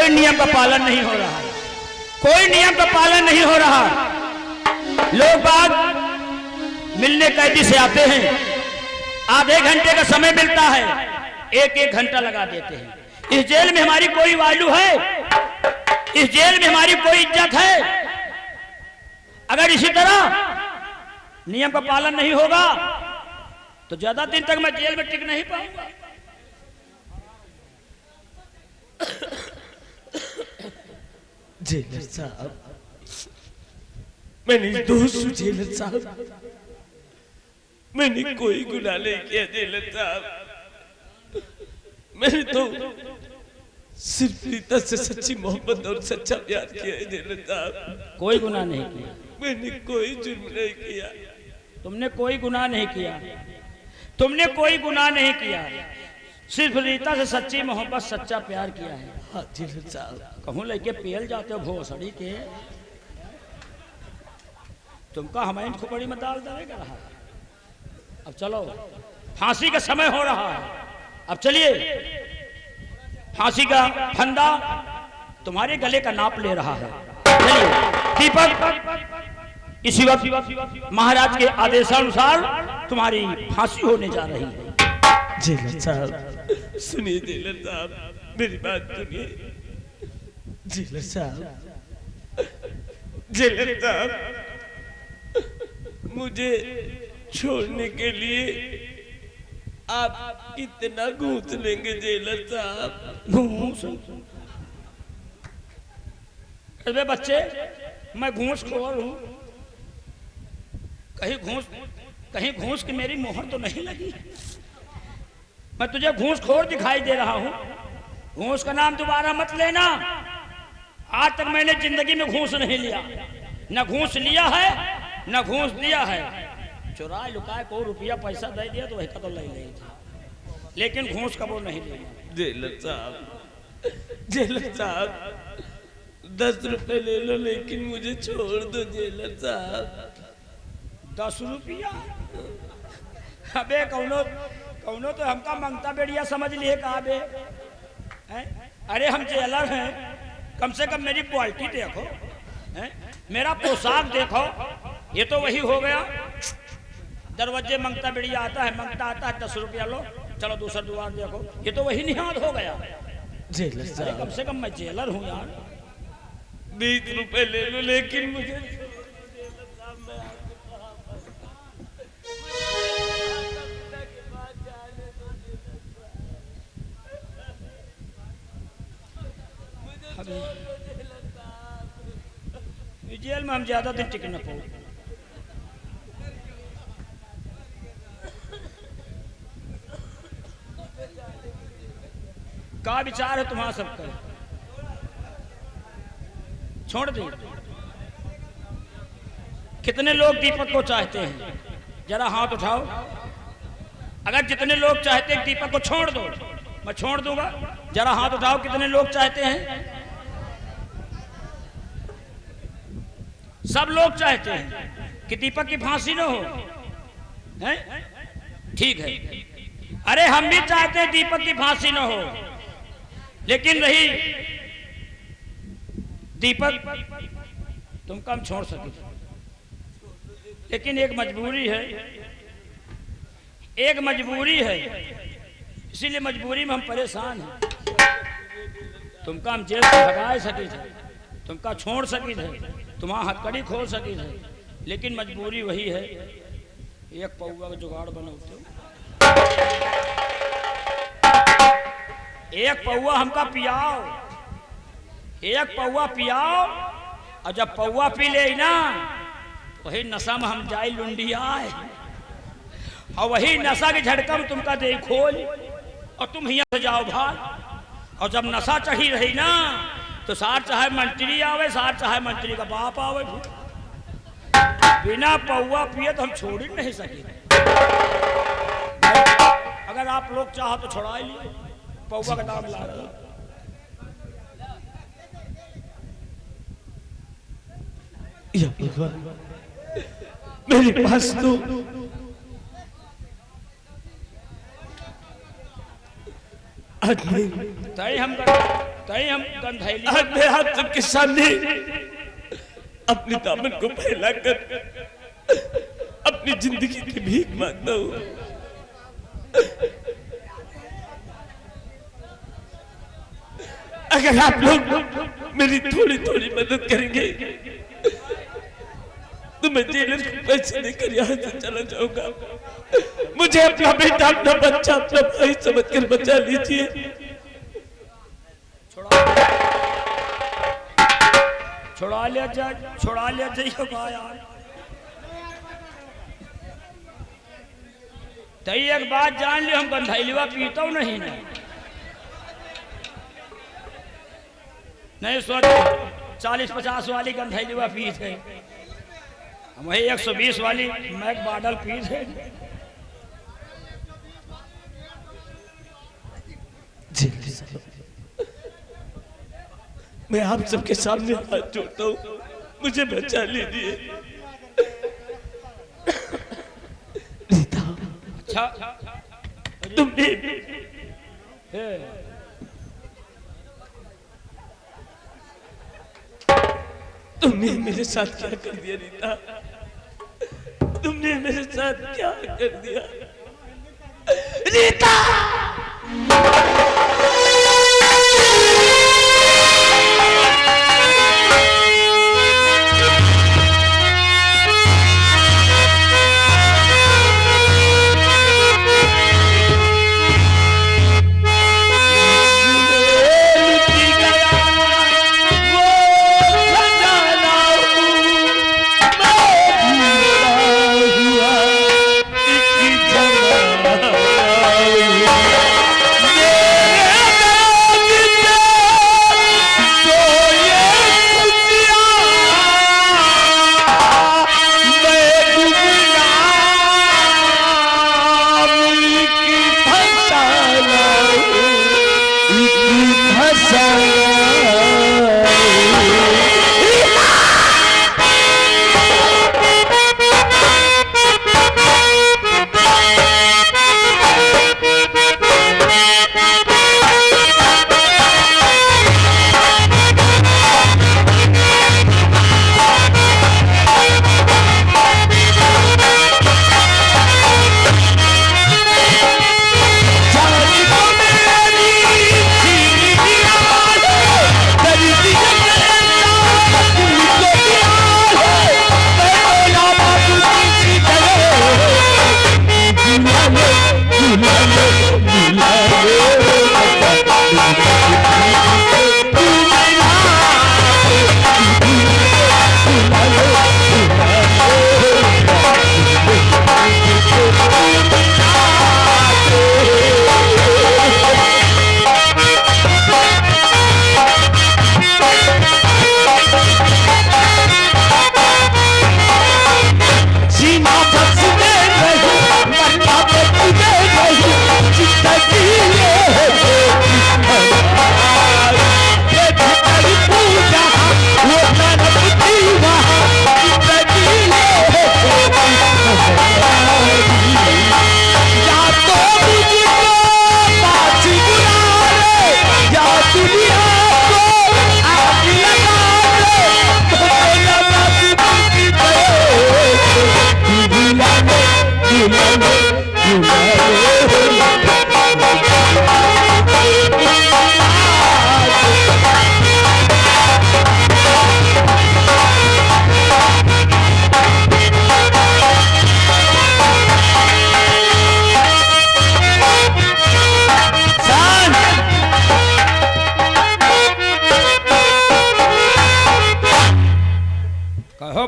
कोई नियम का पालन नहीं हो रहा है, कोई नियम का पालन नहीं हो रहा। लोग बाग मिलने कैदी से आते हैं, आधे घंटे का समय मिलता है, एक एक घंटा लगा देते हैं। इस जेल में हमारी कोई वैल्यू है? इस जेल में हमारी कोई इज्जत है? अगर इसी तरह नियम का पालन नहीं होगा तो ज्यादा दिन तक मैं जेल में टिक नहीं पाऊंगा। जेलर साहब, मैंने दोस्त जेलर साहब, मैंने कोई गुनाह नहीं किया जेलर साहब। मैंने तो सिर्फ रीता से सच्ची मोहब्बत और सच्चा प्यार किया है जेलर साहब। कोई गुनाह नहीं किया, मैंने कोई जुर्म नहीं किया। तुमने कोई गुनाह नहीं किया, तुमने कोई गुनाह नहीं किया, सिर्फ रीता से सच्ची मोहब्बत सच्चा प्यार किया है। हाँ जेलर साहब, कहूँ लेके पेल जाते हो भोसड़ी के, तुमका हमारी खोपड़ी में दाल डालेगा रहा। अब चलो, फांसी का समय हो रहा है, अब चलिए। फांसी का फंदा तुम्हारे गले का नाप ले रहा है। चलिए दीपक, इसी वक्त महाराज के आदेशानुसार तुम्हारी फांसी होने जा रही है। जेलर साहब सुनिए, जेलर साहब मेरी बात सुनिए। जेलर साहब, जेलर साहब, मुझे छोड़ने के लिए आप कितना घूस लेंगे जेलर साहब? घूस? अरे बच्चे, मैं घूसखोर हूं? कहीं घूस की मेरी मोहर तो नहीं लगी? मैं तुझे घूसखोर दिखाई दे रहा हूं? घूस का नाम दोबारा मत लेना। आज तक मैंने जिंदगी में घूस नहीं लिया, न घूस लिया है न घूस दिया है। चुरा लुकाए को रुपया पैसा दे दिया तो वही का तो ले ली थी, लेकिन घूस का वो नहीं लिया। जेलर साहब, जेलर साहब, 10 रुपए ले लो लेकिन मुझे छोड़ दो जेलर साहब। 10 रुपया? अबे कौनो तो हमका मंगता बेड़िया समझ लिए कहा बे? अरे हम जेलर हैं, कम से कम मेरी क्वालिटी देखो, मेरा पोशाक देखो, ये तो वही हो गया। दरवाजे मंगता बेड़िया आता है, मंगता आता है 10 रुपया लो, चलो दूसरा द्वार देखो, ये तो वही निहाद हो गया। जेलर साहब, कम से कम मैं जेलर हूँ यार। 20 रुपए ले लो लेकिन मुझे जेल में हम ज्यादा दिन टिक न पाओ। क्या विचार है तुम्हारा सबका? छोड़ दे। कितने लोग दीपक को चाहते हैं? जरा हाथ उठाओ। अगर जितने लोग चाहते हैं दीपक को छोड़ दो, मैं छोड़ दूंगा। जरा हाथ उठाओ, कितने लोग चाहते हैं? सब लोग चाहते हैं कि दीपक की फांसी न हो, हैं? ठीक है। अरे हम भी चाहते हैं दीपक की फांसी न हो, लेकिन रही दीपक, तुम कम छोड़ सके, लेकिन एक मजबूरी है, एक मजबूरी है, इसीलिए मजबूरी में हम परेशान हैं। तुमका हम जेल से भगा सकी थे, तुमका छोड़ सकी थे, तुम्हारा हथकड़ी खोल सकी थे, लेकिन मजबूरी वही है। एक पौवा का जुगाड़ बनाते, एक पौवा हमका पियाओ, एक पौवा पियाओ, और जब पौवा पी ले ना वही नशा में हम जाए लुंडिया, और वही नशा के झटका में तुमका दे खोल और तुम यहाँ से जाओ भाग। और जब नशा चढ़ी रही ना तो सार चाहे मंत्री आवे, सार चाहे मंत्री का बाप आवे, बिना पौवा पिए तो हम छोड़ ही नहीं सके। अगर आप लोग चाहो तो छोड़ा लिए, पौवा का दाम ला रहा। मेरे पास तो तय हम कर कहीं हम गंधैली आज मैं आप सबके सामने अपने दामन को फैलाकर अपनी जिंदगी की भीख मांगता हूँ। अगर आप लोग मेरी थोड़ी थोड़ी मदद करेंगे तो मैं जेलर को पैसे देकर यहाँ से चला जाऊंगा। मुझे अपना बेटा, अपना बच्चा, अपना भाई समझकर बचा लीजिए। छुड़ा लिया जाइए यार। तई एक बात जान ली, हम गंधैलिवा पीता हूँ नहीं सोच 40-50 वाली गंधैलिवा पी थे, हम वही 120 वाली मैक बाडल पी थे। मैं आप सबके सामने हाथ जोड़ता हूँ, मुझे बचा लीजिए। रीता, अच्छा तुमने मेरे साथ क्या कर दिया रीता? तुमने मेरे साथ क्या कर दिया रीता?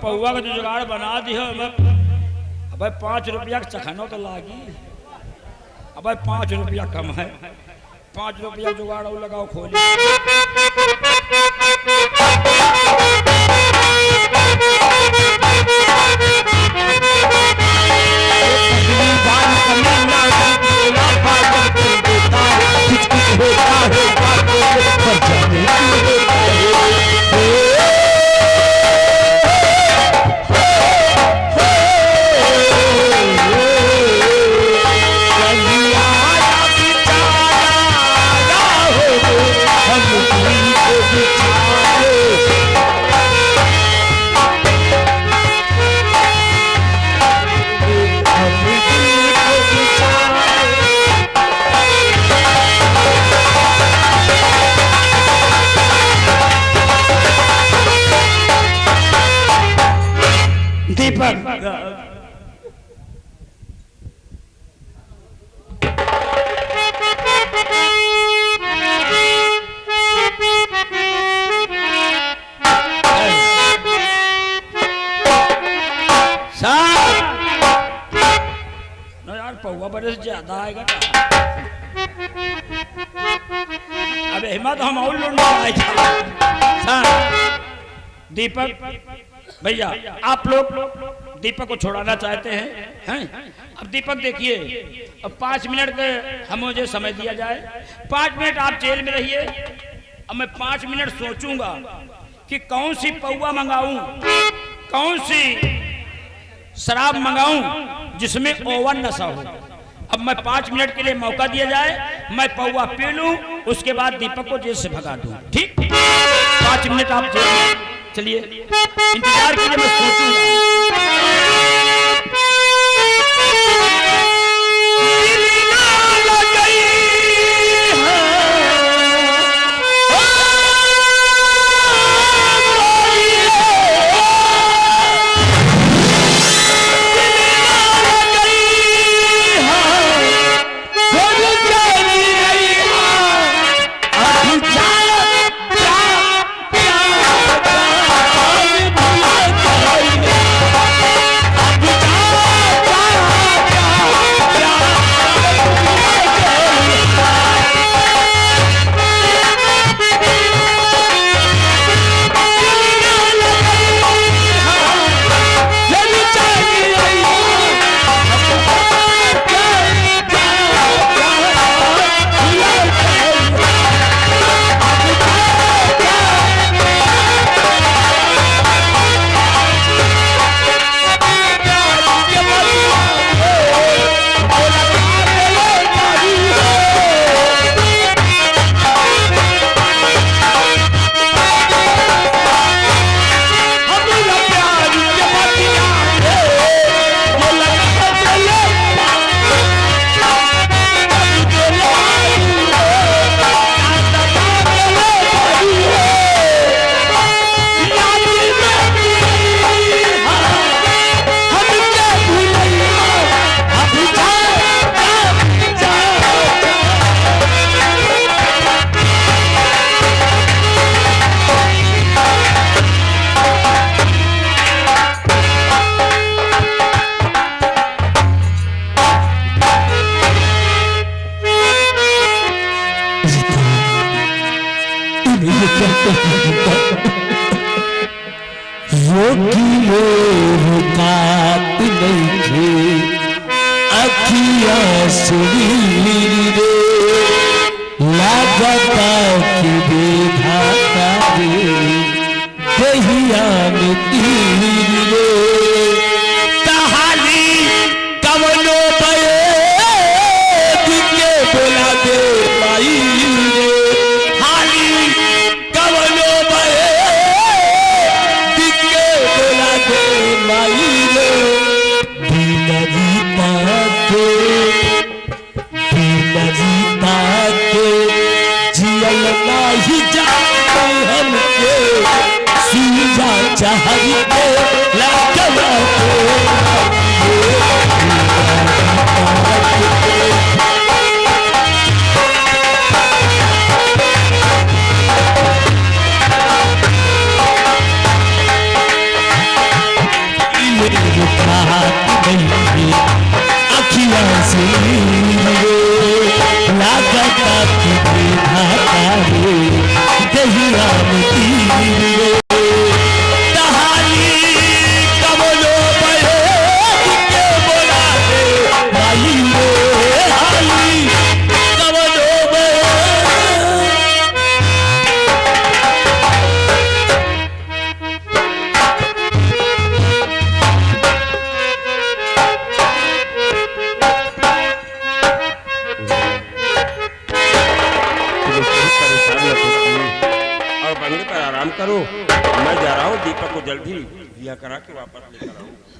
पौवा का जो जुगाड़ बना दी हो, अब 5 रुपया चखनो तो लागी। अब 5 रुपया कम है, 5 रुपया जुगाड़ और लगाओ खोली। हम पौवा बरस ज्यादा आएगा क्या? अब हिम्मत हम और लूटने आए दीपक भैया, आप लोग दीपक को छोड़ाना चाहते हैं? अब दीपक देखिए, अब 5 मिनट के हम मुझे समय दिया जाए, 5 मिनट आप जेल में रहिए। अब मैं 5 मिनट सोचूंगा कि कौन सी पौवा मंगाऊं, कौन सी शराब मंगाऊं जिसमें ओवन नशा हो। अब मैं 5 मिनट के लिए मौका दिया जाए, मैं पौवा पी लूं, उसके बाद दीपक को जेल से भगा दूं। ठीक, 5 मिनट आप जेल में चलिए, इंतजार कीजिए, मैं सोचूंगा।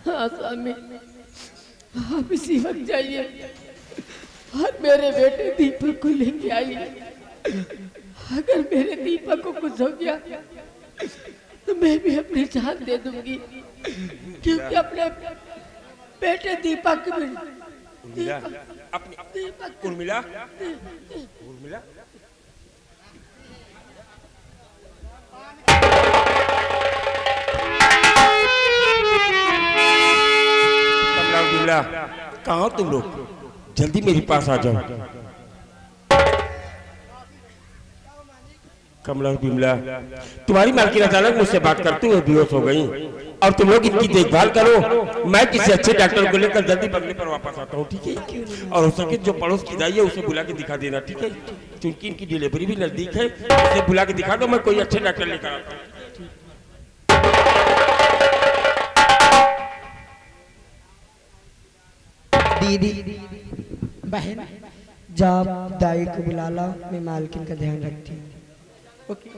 हाँ स्वामी, आप इसी वक्त जाइए और मेरे बेटे दीपक को लेके आइए। अगर मेरे दीपक को कुछ हो गया तो मैं भी अपनी जान दे दूंगी, क्योंकि अपने बेटे दीपक उर्मिला, कहाँ तुम लोग? जल्दी मेरे पास आ जाओ। कमला बिमला, तुम्हारी मालकिन अचानक मुझसे बात करते हुए बेहोश हो गई और तुम लोग इनकी देखभाल करो। मैं किसी अच्छे डॉक्टर को लेकर जल्दी बंगले पर वापस आता हूँ, ठीक है? और हो सके जो पड़ोस की दाई है उसे बुला के दिखा देना, ठीक है? क्योंकि इनकी डिलीवरी भी नजदीक है, उसे बुला के दिखा दो, मैं कोई अच्छे डॉक्टर लेकर आता हूँ। दीदी बहन, जब दाई को बुला ला, मैं मालकिन का ध्यान रखती हूँ। ओके।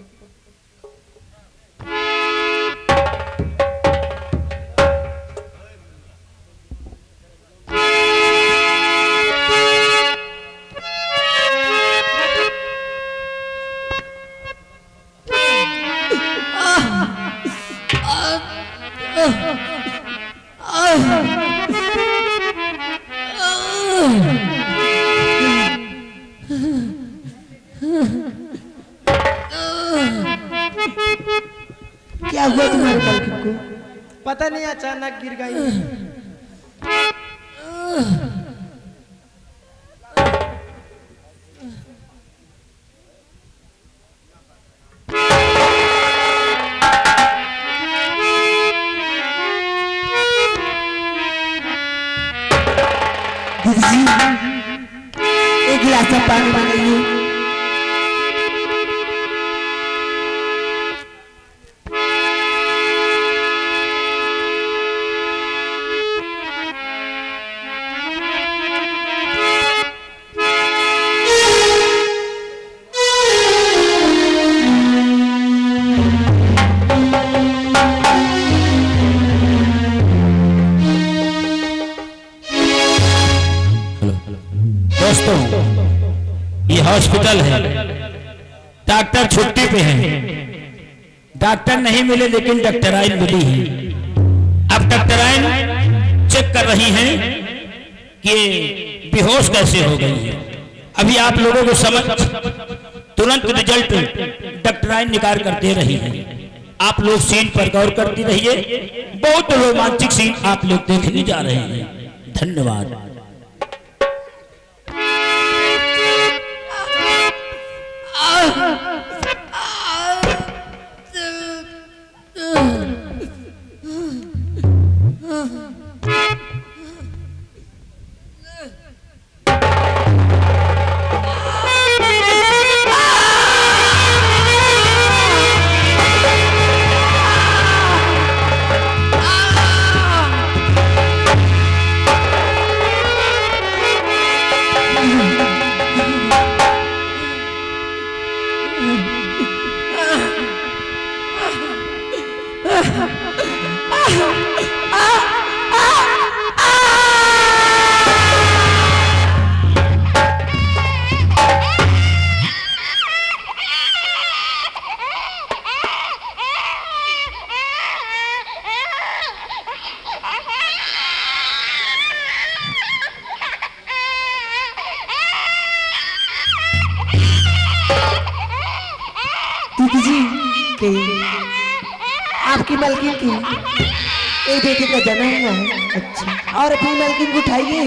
क्या हुआ तुम्हारे मालकिन को? पता नहीं, अचानक गिर गई। दीदी एक गिलास में पानी बनाइए। दोस्तों, ये हॉस्पिटल है, डॉक्टर छुट्टी पे हैं। डॉक्टर नहीं मिले लेकिन डॉक्टराइन मिली है। अब डॉक्टराइन चेक कर रही हैं कि बेहोश कैसे हो गई है। अभी आप लोगों को समझ तुरंत रिजल्ट डॉक्टराइन निकाल कर दे रही है। आप लोग सीन पर गौर करती रहिए, बहुत रोमांचक सीन आप लोग देखने जा रहे हैं। धन्यवाद। दीदी जी के आपकी मालकिन की एक बेटे का जन्म हुआ है। अच्छा, और अपनी मालकिन को उठाइए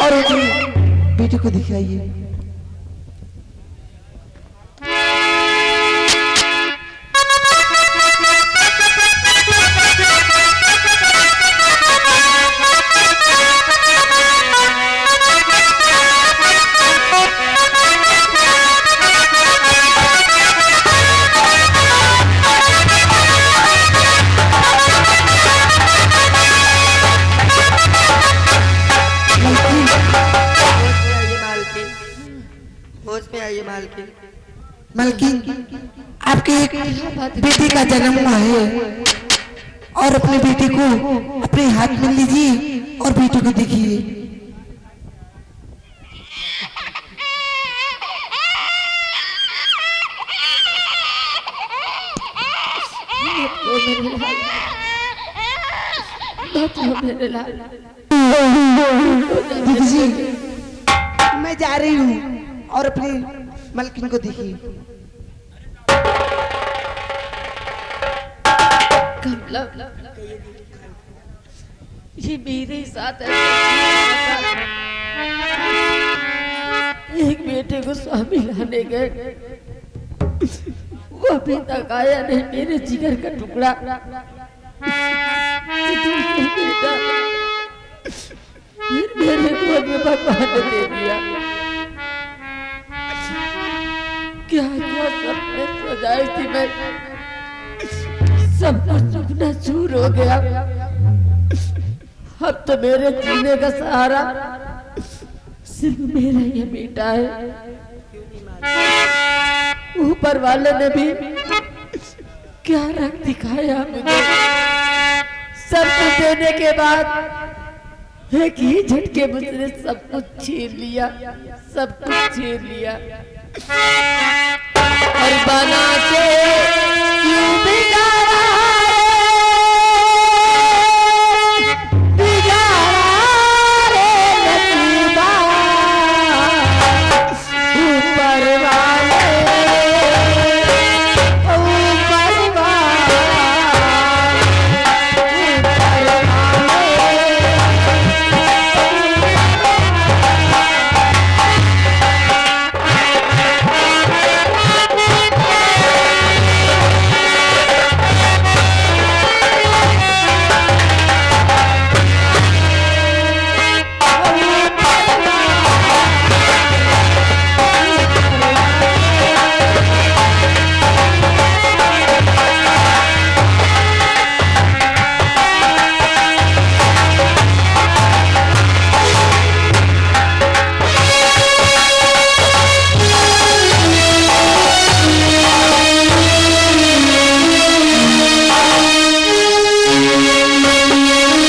और अपनी बेटे को दिखाइए। मालकिन, आपके एक बेटी का जन्म हुआ है और अपने बेटे को अपने हाथ में लीजिए और बेटे को देखिए। दीदी जी, मैं जा रही हूँ और अपनी मालकिन को देखिए। कमला, ये मेरे साथ ऐसा एक बेटे को स्वामी लाने गए, वो अभी तक आया नहीं, मेरे जिगर का टुकड़ा। बेटा फिर मेरे गोद में भगवान ने दे दिया। क्या क्या सपने सजाई थी मैं, सब कुछ सपना चूर हो गया। अब तो मेरे जीने का सहारा सिर्फ मेरा ये बेटा है। ऊपर वाले ने भी क्या रंग दिखाया मुझे। सब कुछ देने के बाद एक ही झटके मुझसे सब कुछ छीन लिया, सब कुछ छीन लिया और बना के